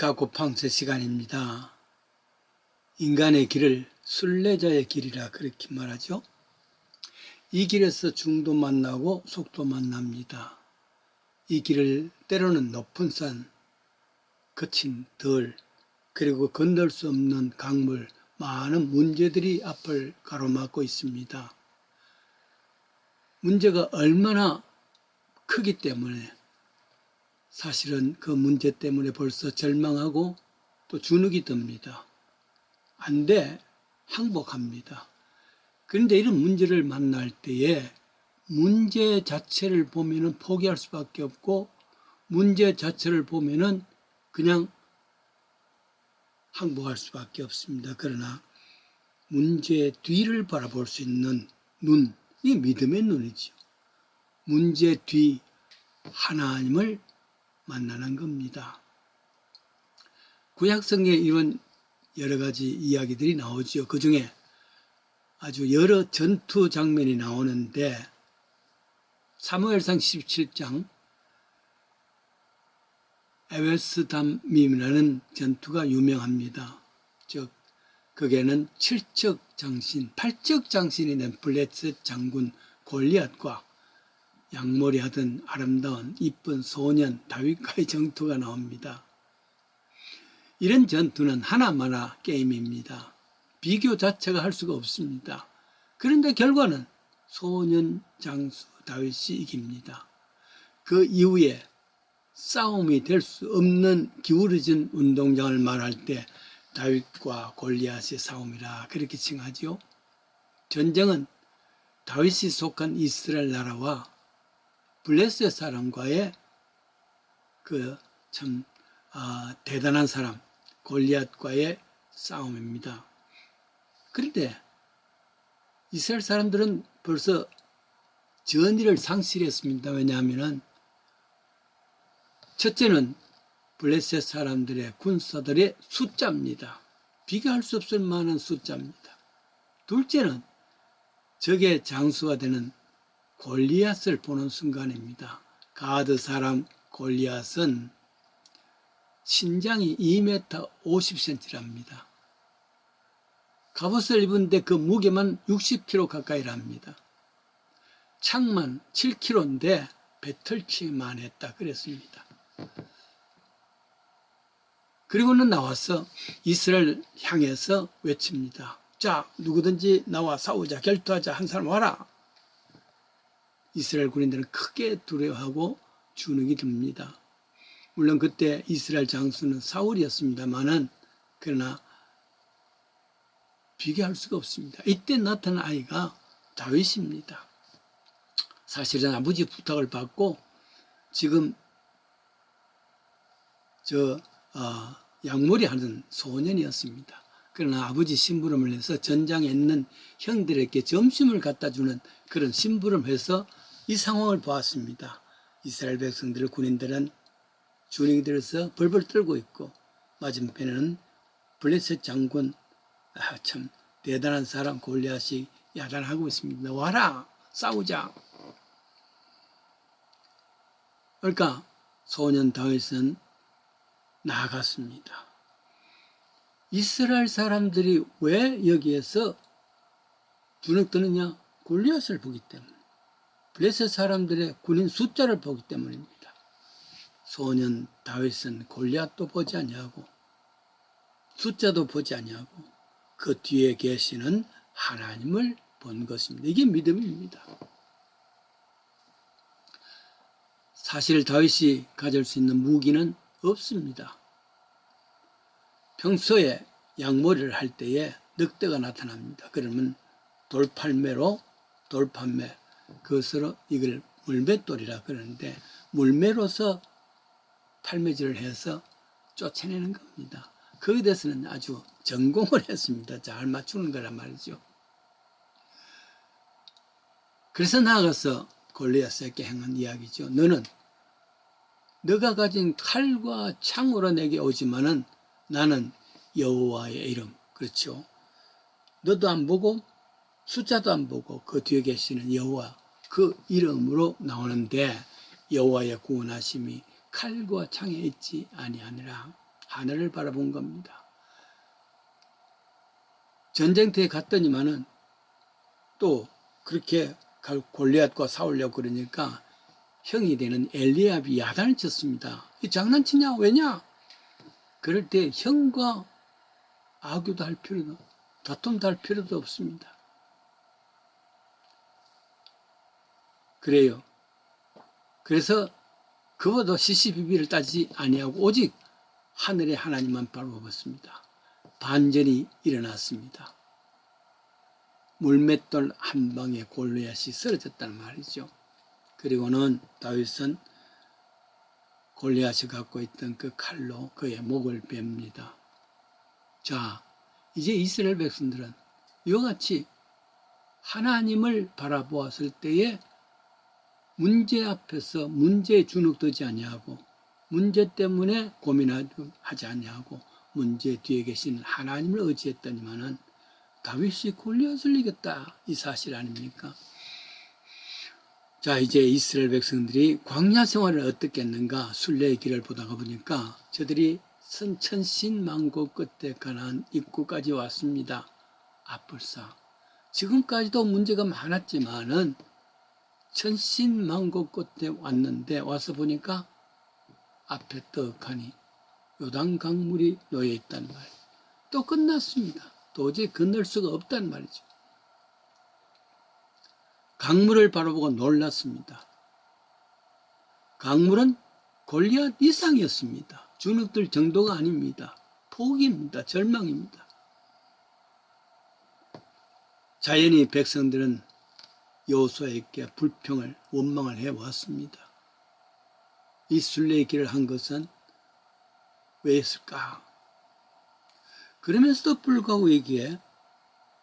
가고팡세 시간입니다. 인간의 길을 순례자의 길이라 그렇게 말하죠. 이 길에서 중도 만나고 속도 만납니다. 이 길을 때로는 높은 산, 거친 들, 그리고 건널 수 없는 강물, 많은 문제들이 앞을 가로막고 있습니다. 문제가 얼마나 크기 때문에 사실은 그 문제 때문에 벌써 절망하고 또 주눅이 듭니다. 안 돼, 항복합니다. 그런데 이런 문제를 만날 때에 문제 자체를 보면은 포기할 수밖에 없고 문제 자체를 보면은 그냥 항복할 수밖에 없습니다. 그러나 문제 뒤를 바라볼 수 있는 눈, 이 믿음의 눈이죠. 문제 뒤 하나님을 만나는 겁니다. 구약성경에 이런 여러 가지 이야기들이 나오지요. 그 중에 아주 여러 전투 장면이 나오는데 사무엘상 17장 에베스담밈이라는 전투가 유명합니다. 즉 거기에는 7척 장신, 8척 장신이 된 블레셋 장군 골리앗과 양머리 하던 아름다운 이쁜 소년 다윗과의 전투가 나옵니다. 이런 전투는 하나마나 게임입니다. 비교 자체가 할 수가 없습니다. 그런데 결과는 소년 장수 다윗이 이깁니다. 그 이후에 싸움이 될 수 없는 기울어진 운동장을 말할 때 다윗과 골리앗의 싸움이라 그렇게 칭하지요. 전쟁은 다윗이 속한 이스라엘 나라와 블레셋 사람과의 그 참 대단한 사람 골리앗과의 싸움입니다. 그런데 이스라엘 사람들은 벌써 전의를 상실했습니다. 왜냐하면 첫째는 블레셋 사람들의 군사들의 숫자입니다. 비교할 수 없을 만한 숫자입니다. 둘째는 적의 장수가 되는 골리앗을 보는 순간입니다. 가드 사람 골리앗은 신장이 2m 50cm랍니다. 갑옷을 입은데 그 무게만 60kg 가까이랍니다. 창만 7kg인데 배틀치기만 했다 그랬습니다. 그리고는 나와서 이스라엘 향해서 외칩니다. 자, 누구든지 나와 싸우자, 결투하자, 한 사람 와라. 이스라엘 군인들은 크게 두려워하고 주눅이 듭니다. 물론 그때 이스라엘 장수는 사울이었습니다만은 그러나 비교할 수가 없습니다. 이때 나타난 아이가 다윗입니다. 사실은 아버지 부탁을 받고 지금 양머리 하는 소년이었습니다. 그러나 아버지 심부름을 해서 전장에 있는 형들에게 점심을 갖다 주는 그런 심부름을 해서 이 상황을 보았습니다. 이스라엘 백성들, 군인들은 주눅이 들어서 벌벌 떨고 있고 맞은편에는 블레셋 장군, 참 대단한 사람 골리앗이 야단하고 있습니다. 와라, 싸우자. 그러니까 소년 다윗은 나아갔습니다. 이스라엘 사람들이 왜 여기에서 주눅 드느냐? 골리앗을 보기 때문에. 블레셋 사람들의 군인 숫자를 보기 때문입니다. 소년 다윗은 골리앗도 보지 아니하고 숫자도 보지 아니하고 그 뒤에 계시는 하나님을 본 것입니다. 이게 믿음입니다. 사실 다윗이 가질 수 있는 무기는 없습니다. 평소에 양머리를 할 때에 늑대가 나타납니다. 그러면 돌판매로 그것으로 이걸 물맷돌이라 그러는데 물매로서 팔매질을 해서 쫓아내는 겁니다. 거기에 대해서는 아주 전공을 했습니다. 잘 맞추는 거란 말이죠. 그래서 나아가서 골리앗에게 행한 이야기죠. 너는 너가 가진 칼과 창으로 내게 오지만은 나는 여호와의 이름, 그렇죠. 너도 안 보고 숫자도 안 보고 그 뒤에 계시는 여호와 그 이름으로 나오는데 여호와의 구원하심이 칼과 창에 있지 아니하니라. 하늘을 바라본 겁니다. 전쟁터에 갔더니만은 또 그렇게 골리앗과 싸우려고 그러니까 형이 되는 엘리압이 야단을 쳤습니다. 이 장난치냐? 왜냐? 그럴 때 형과 악유도 할 필요도, 다툼도 할 필요도 없습니다. 그래요. 그래서 그보다 시시비비를 따지지 아니하고 오직 하늘의 하나님만 바라보았습니다. 반전이 일어났습니다. 물맷돌 한 방에 골리앗이 쓰러졌다는 말이죠. 그리고는 다윗은 골리앗이 갖고 있던 그 칼로 그의 목을 뺍니다. 자, 이제 이스라엘 백성들은 이와 같이 하나님을 바라보았을 때에 문제 앞에서 문제에 주눅들지 아니하고 문제 때문에 고민하지 아니하고 문제 뒤에 계신 하나님을 의지했더니만은 다윗이 골리앗을 이겼다, 이 사실 아닙니까? 자, 이제 이스라엘 백성들이 광야 생활을 어떻게 했는가 순례의 길을 보다가 보니까 저들이 천신만고 끝에 가나안 입구까지 왔습니다. 앞불사. 지금까지도 문제가 많았지만은 천신만고 끝에 왔는데 와서 보니까 앞에 떡하니 요단 강물이 놓여 있단 말이에요. 또 끝났습니다. 도저히 건널 수가 없단 말이죠. 강물을 바라보고 놀랐습니다. 강물은 골리앗 이상이었습니다. 주눅들 정도가 아닙니다. 포기입니다. 절망입니다. 자연히 백성들은 여호수아에게 불평을 원망을 해왔습니다. 이 순례의 길을 한 것은 왜 했을까? 그러면서도 불구하고 여기에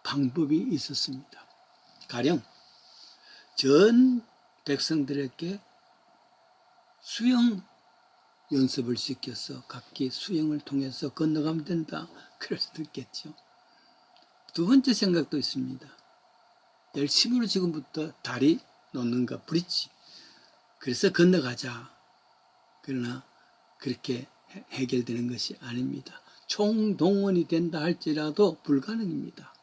방법이 있었습니다. 가령 전 백성들에게 수영 연습을 시켜서 각기 수영을 통해서 건너가면 된다. 그럴 수도 있겠죠. 두 번째 생각도 있습니다. 열심으로 지금부터 다리 놓는 거, 브릿지. 그래서 건너가자. 그러나 그렇게 해결되는 것이 아닙니다. 총동원이 된다 할지라도 불가능입니다.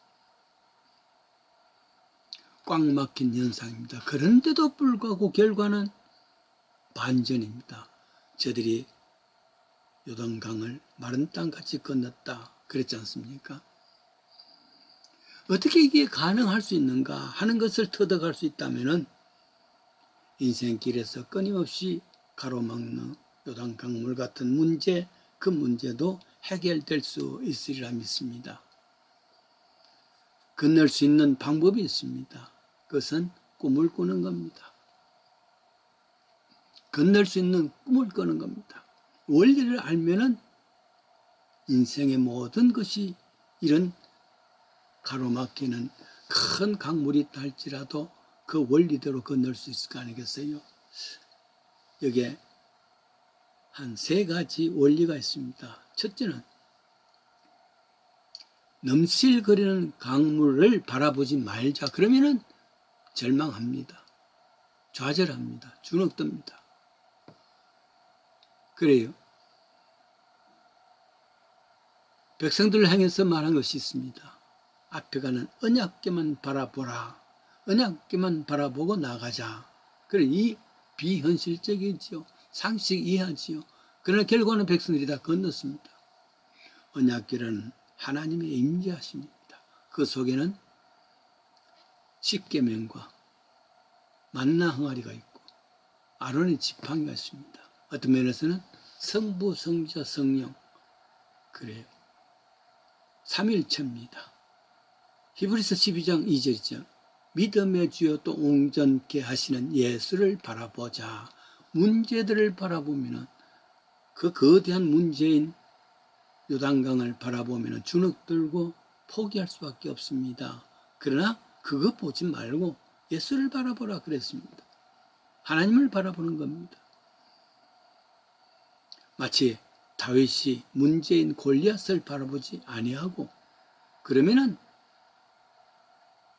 꽉 막힌 현상입니다. 그런데도 불구하고 결과는 반전입니다. 저들이 요단강을 마른 땅같이 건넜다. 그랬지 않습니까? 어떻게 이게 가능할 수 있는가 하는 것을 터득할 수 있다면 인생길에서 끊임없이 가로막는 요단강물 같은 문제, 그 문제도 해결될 수 있으리라 믿습니다. 건널 수 있는 방법이 있습니다. 그것은 꿈을 꾸는 겁니다. 건널 수 있는 꿈을 꾸는 겁니다. 원리를 알면은 인생의 모든 것이 이런 가로막히는 큰 강물이 있다 할지라도 그 원리대로 건널 수 있을 거 아니겠어요? 여기에 한 3가지 원리가 있습니다. 첫째는 넘실거리는 강물을 바라보지 말자. 그러면은 절망합니다. 좌절합니다. 주눅듭니다. 그래요. 백성들을 향해서 말한 것이 있습니다. 앞에 가는 언약궤만 바라보라. 언약궤만 바라보고 나가자. 그래, 이 비현실적이지요. 상식 이해하지요. 그러나 결과는 백성들이 다 건넜습니다. 언약궤는 하나님의 임재하심입니다. 그 속에는 십계명과 만나 항아리가 있고 아론의 지팡이가 있습니다. 어떤 면에서는 성부, 성자, 성령, 그래요. 삼일체입니다. 히브리서 12장 2절이죠. 믿음의 주여 또 온전케 하시는 예수를 바라보자. 문제들을 바라보면 그 거대한 문제인 요단강을 바라보면 주눅들고 포기할 수밖에 없습니다. 그러나 그거 보지 말고 예수를 바라보라 그랬습니다. 하나님을 바라보는 겁니다. 마치 다윗이 문제인 골리앗을 바라보지 아니하고 그러면은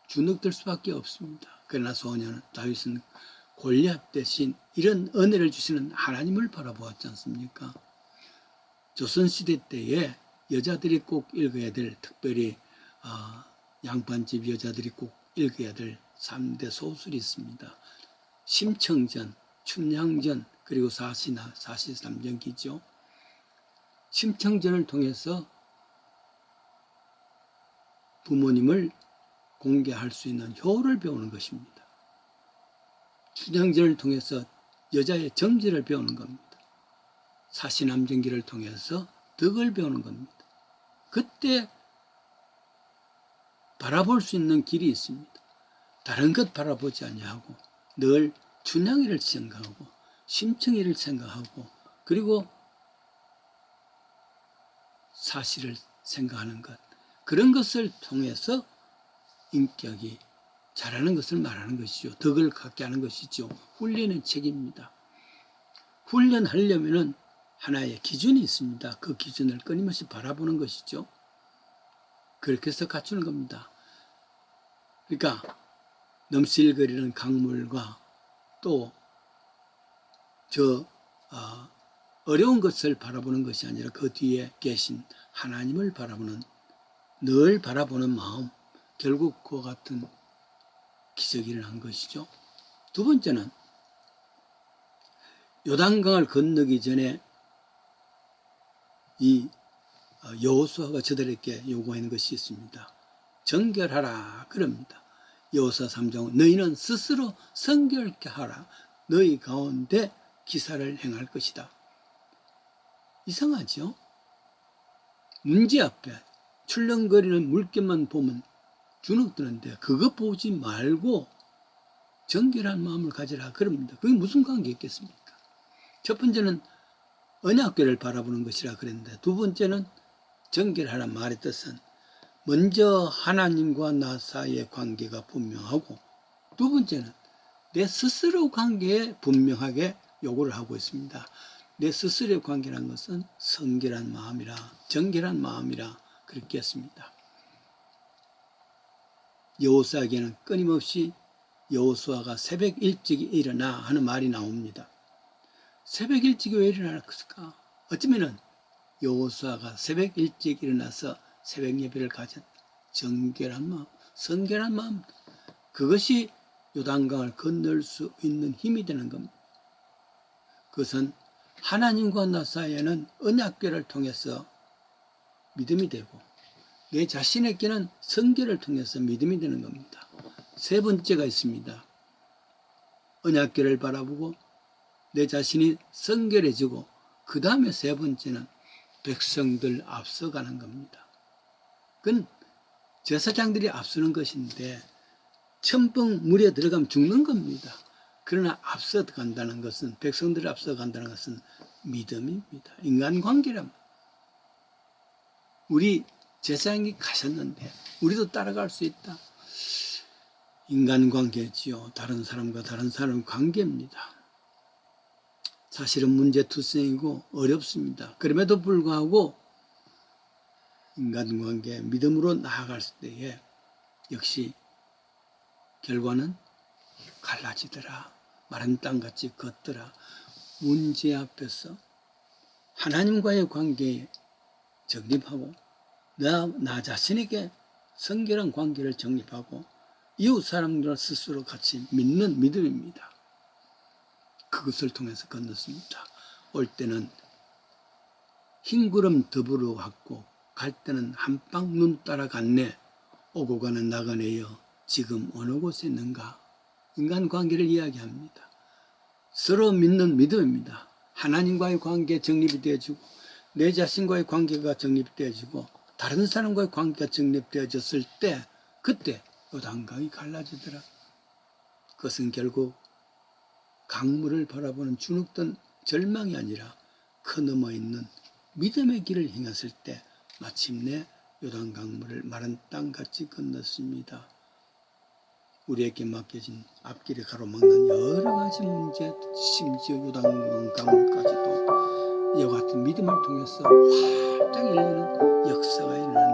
주눅들 수밖에 없습니다. 그러나 소년은 다윗은 골리앗 대신 이런 은혜를 주시는 하나님을 바라보았지 않습니까? 조선시대 때에 여자들이 꼭 읽어야 될, 특별히 양반집 여자들이 꼭 읽어야 될 3대 소설이 있습니다. 심청전, 춘향전, 그리고 사시삼전기죠. 심청전을 통해서 부모님을 공개할 수 있는 효를 배우는 것입니다. 춘향전을 통해서 여자의 정제를 배우는 겁니다. 사시남전기를 통해서 덕을 배우는 겁니다. 그때 바라볼 수 있는 길이 있습니다. 다른 것 바라보지 아니하고 늘 춘향이를 생각하고 심청이를 생각하고 그리고 사실을 생각하는 것, 그런 것을 통해서 인격이 잘하는 것을 말하는 것이죠. 덕을 갖게 하는 것이죠. 훈련의 책입니다. 훈련하려면 하나의 기준이 있습니다. 그 기준을 끊임없이 바라보는 것이죠. 그렇게 해서 갖추는 겁니다. 그러니까 넘실거리는 강물과 또 어려운 것을 바라보는 것이 아니라 그 뒤에 계신 하나님을 바라보는, 늘 바라보는 마음, 결국 그와 같은 기적이 일어난 것이죠. 두 번째는 요단강을 건너기 전에 이 여호수아가 저들에게 요구하는 것이 있습니다. 정결하라 그럽니다. 여호수아 3장, 너희는 스스로 성결케 하라. 너희 가운데 기사를 행할 것이다. 이상하죠? 문제 앞에 출렁거리는 물결만 보면 주눅드는데 그것 보지 말고 정결한 마음을 가지라 그럽니다. 그게 무슨 관계 있겠습니까? 첫 번째는 언약궤를 바라보는 것이라 그랬는데, 두 번째는 정결하란 말의 뜻은 먼저 하나님과 나 사이의 관계가 분명하고, 두 번째는 내 스스로 관계에 분명하게 요구를 하고 있습니다. 내 스스로의 관계란 것은 성결한 마음이라, 정결한 마음이라 그렇게 했습니다. 여호수아에게는 끊임없이 여호수아가 새벽 일찍 일어나 하는 말이 나옵니다. 새벽 일찍 왜 일어났을까? 어쩌면은 여호수아가 새벽 일찍 일어나서 새벽 예배를 가진 정결한 마음, 성결한 마음, 그것이 요단강을 건널 수 있는 힘이 되는 겁니다. 그것은 하나님과 나 사이에는 언약궤를 통해서 믿음이 되고, 내 자신에게는 성결을 통해서 믿음이 되는 겁니다. 세 번째가 있습니다. 언약궤를 바라보고 내 자신이 성결해지고, 그 다음에 세 번째는 백성들 앞서가는 겁니다. 그건 제사장들이 앞서는 것인데 첨벙 물에 들어가면 죽는 겁니다. 그러나 앞서 간다는 것은, 백성들을 앞서 간다는 것은 믿음입니다. 인간관계랍니다. 우리 제사장이 가셨는데 우리도 따라갈 수 있다. 인간관계지요. 다른 사람과 다른 사람 관계입니다. 사실은 문제투성이고 어렵습니다. 그럼에도 불구하고 인간관계, 믿음으로 나아갈 때에 역시 결과는 갈라지더라. 마른 땅같이 걷더라. 문제 앞에서 하나님과의 관계에 정립하고, 나 자신에게 성결한 관계를 정립하고 이웃 사람들 스스로 같이 믿는 믿음입니다. 그것을 통해서 건넜습니다. 올 때는 흰 구름 더불어 갔고 갈 때는 한방 눈 따라 갔네. 오고 가는 나그네여 지금 어느 곳에 있는가? 인간관계를 이야기합니다. 서로 믿는 믿음입니다. 하나님과의 관계 정립이 되어지고, 내 자신과의 관계가 정립되어지고, 다른 사람과의 관계가 정립되어졌을 때 그때 요단강이 갈라지더라. 그것은 결국 강물을 바라보는 주눅든 절망이 아니라 그 너머 있는 믿음의 길을 행했을 때 마침내 요단강물을 마른 땅같이 건넜습니다. 우리에게 맡겨진 앞길에 가로막는 여러 가지 문제, 심지어 요단강물까지도 이와 같은 믿음을 통해서 활짝 열리는 역사가 일어나는